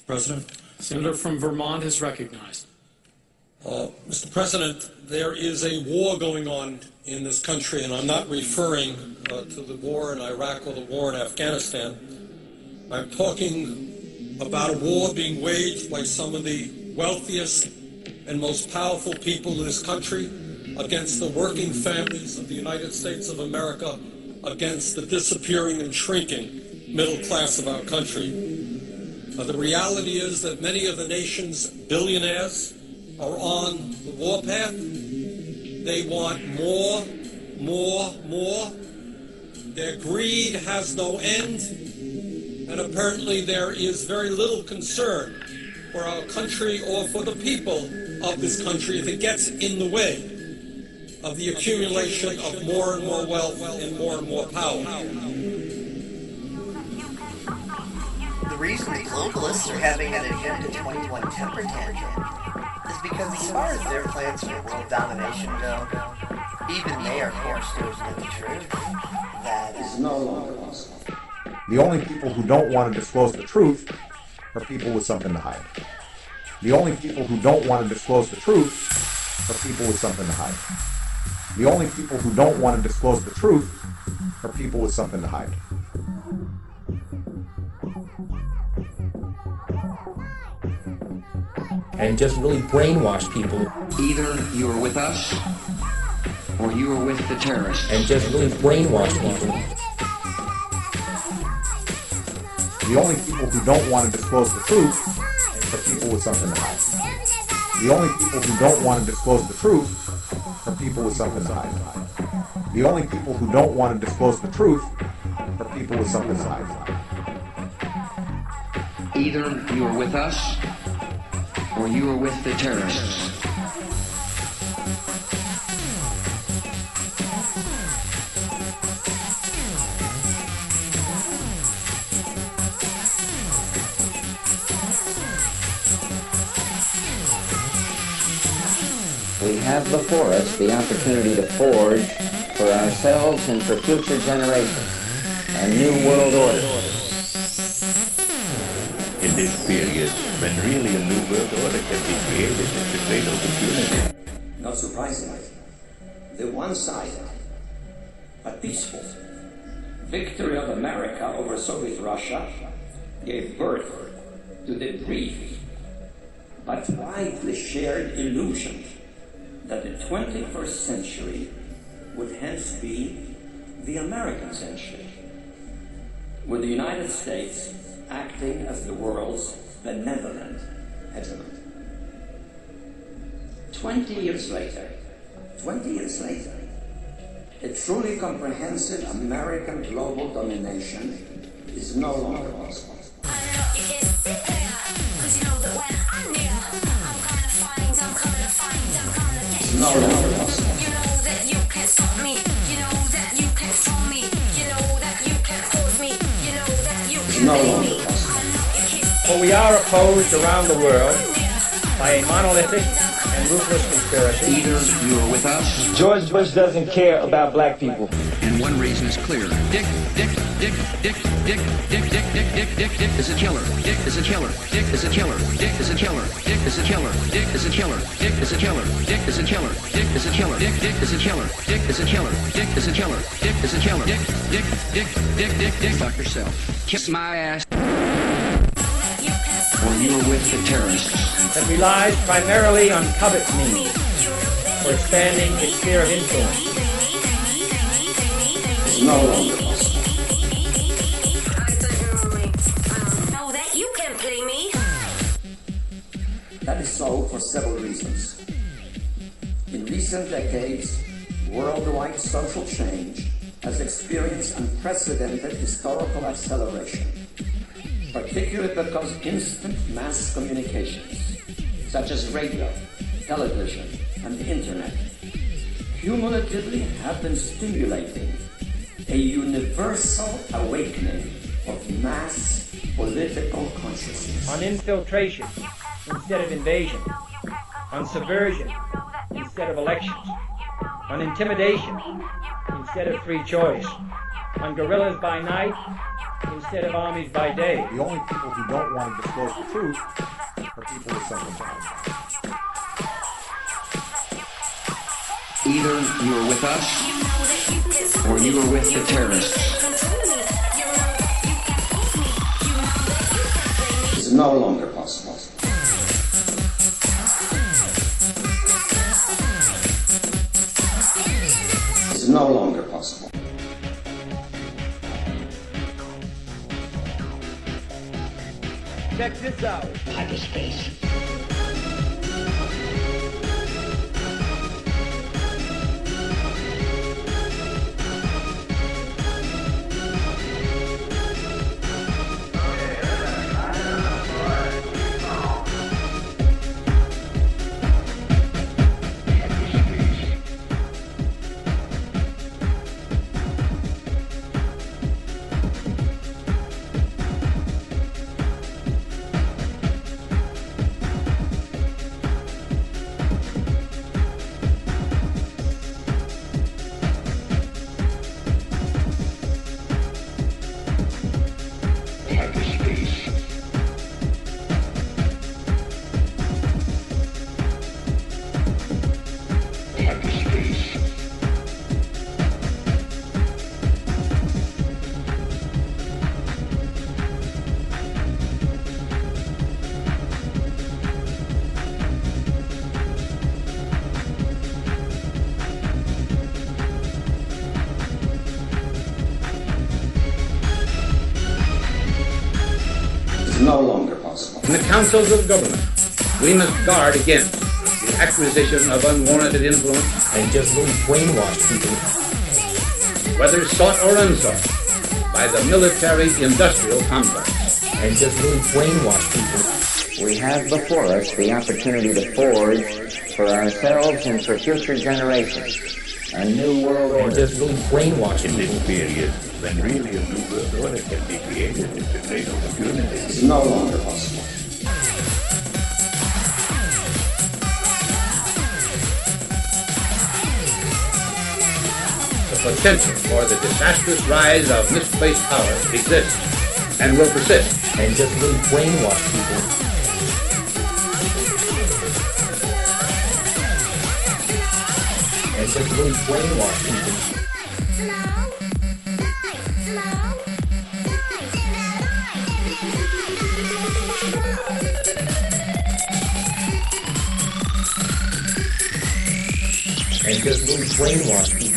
President. Senator from Vermont is recognized. Mr. President, there is a war going on in this country, and I'm not referring to the war in Iraq or the war in Afghanistan. I'm talking about a war being waged by some of the wealthiest and most powerful people in this country against the working families of the United States of America, against the disappearing and shrinking middle class of our country. The reality is that many of the nation's billionaires are on the warpath. They want more, more, more. Their greed has no end, and apparently there is very little concern for our country or for the people of this country if it gets in the way of the accumulation of more and more wealth and more power. The reason the globalists are having an Agenda 21 temper tantrum is because as far as their plans for world domination go, even they are forced to admit the truth. That is no longer possible. The only people who don't want to disclose the truth are people with something to hide. The only people who don't want to disclose the truth are people with something to hide. The only people who don't want to disclose the truth are people with something to hide. And just really brainwash people. Either you are with us, or you are with the terrorists. And just really brainwash people. The only people who don't want to disclose the truth are people with something to hide. The only people who don't want to disclose the truth are people with something to hide. The only people who don't want to disclose the truth are people with something to hide. Either you are with us, or you are with the terrorists. We have before us the opportunity to forge for ourselves and for future generations a new world order. In this period, when really a new world order can be created, it's a great opportunity. Not surprisingly, the one-sided but peaceful victory of America over Soviet Russia gave birth to the brief but widely shared illusion that the 21st century would hence be the American century, with the United States acting as the world's benevolent hegemon. 20 years later, a truly comprehensive American global domination is no longer possible. It's no longer possible. You know that you can't stop me. You know that you can't stop me. You know that you can't pause me. You know that you can't no longer possible. For we are opposed around the world by a monolithic and ruthless conspiracy. Either you are with us, George Bush doesn't care about black people. and one reason is clear. Dick is a killer. Dick is a killer. Dick is a killer. Dick is a killer. Dick is a killer. Dick is a killer. Dick is a killer. Dick is a killer. Dick is a killer. Dick is a killer. Dick is a killer. Dick is a killer. Dick is a killer. Dick. Fuck yourself. Kiss my ass. Or you are with the terrorists. That relies primarily on covert means for expanding its sphere of influence. It's no longer possible. Know that you can't play me. That is so for several reasons. In recent decades, worldwide social change has experienced unprecedented historical acceleration, particularly because instant mass communications, such as radio, television, and the internet, cumulatively have been stimulating a universal awakening of mass political consciousness. On infiltration instead of invasion. On subversion instead of elections. On intimidation instead of free choice. On guerrillas by night instead of armies by day. The only people who don't want to disclose the truth are people with something to hide. Either you are with us, or you are with the terrorists. It's no longer possible. It's no longer possible. Check this out. Hyperspace. No longer possible. In the councils of government, we must guard against the acquisition of unwarranted influence and just really brainwash people, whether sought or unsought, by the military-industrial complex, and just really brainwash people. We have before us the opportunity to forge for ourselves and for future generations a new world order. And just really brainwash in people. this period, when really a new world order can be created, it's a great opportunity. It's no longer possible. The potential for the disastrous rise of misplaced power exists and will persist. And just really brainwash people. And just really brainwash people. And just really brainwash people.